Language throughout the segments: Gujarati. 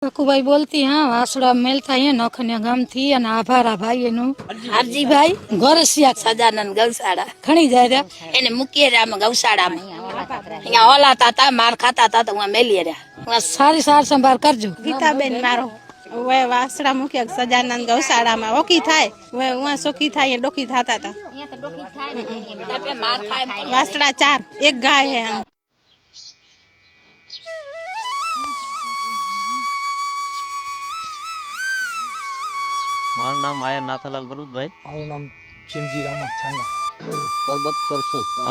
કકુભાઈ બોલતી હા વાસડા મેલતા અહીંયા નખન્યા ગામથી અને આભાર આ ભાઈ એનું હારજીભાઈ ગોરસિયા સજાનંદ ગૌશાળા ઘણી જાય એને મૂકીએ રહ્યા અમે ગૌશાળામાં અહીંયા ઓલાતા હતા માર ખાતા હતા તો હું મેલીએ રહ્યા સારી સાર સંભાળ કરજો ગીતાબેન મારો વે વાસડા મૂક્યા સજાનંદ ગૌશાળામાં ઓકી થાય વે ઉવા સોકી થાય ડોકી થાતા હતા વાસડા 4 એક ગાય હે મારું નામ આયર નાથાલાલ ભરૂચભાઈ. મારું નામ ચિમજી રામા છાંગા.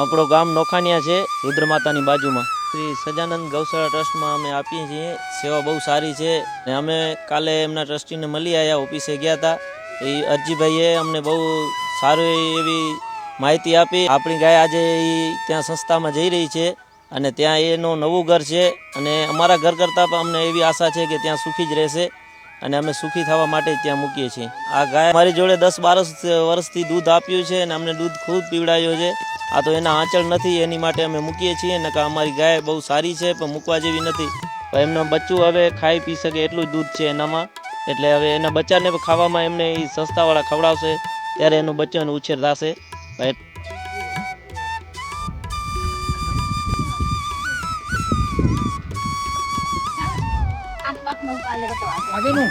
આપણું ગામ નોખાનિયા છે, રુદ્ર માતાની બાજુમાં. શ્રી સજાનંદ ગૌશાળા ટ્રસ્ટમાં અમે આપીએ છીએ. સેવા બહુ સારી છે ને અમે કાલે એમના ટ્રસ્ટીને મળી આવ્યા, ઓફિસે ગયા હતા. એ અરજીભાઈએ અમને બહુ સારી એવી માહિતી આપી. આપણી ગાય આજે ત્યાં સંસ્થામાં જઈ રહી છે અને ત્યાં એનું નવું ઘર છે અને અમારા ઘર કરતાં પણ અમને એવી આશા છે કે ત્યાં સુખી જ રહેશે અને અમે સુખી થવા માટે ત્યાં મૂકીએ છીએ. આ ગાય મારી જોડે 10-12 વર્ષથી દૂધ આપ્યું છે અને અમને દૂધ ખૂબ પીવડાવ્યો છે. આ તો એના આંચળ નથી, એની માટે અમે મૂકીએ છીએ. નકા અમારી ગાય બહુ સારી છે પણ મૂકવા જેવી નથી. એમનું બચ્ચું હવે ખાઈ પી શકે એટલું જ દૂધ છે એનામાં, એટલે હવે એના બચ્ચાને ખાવામાં એમને એ સંસ્થાવાળા ખવડાવશે ત્યારે એનું બચ્ચાનો ઉછેર થશે. આગળનું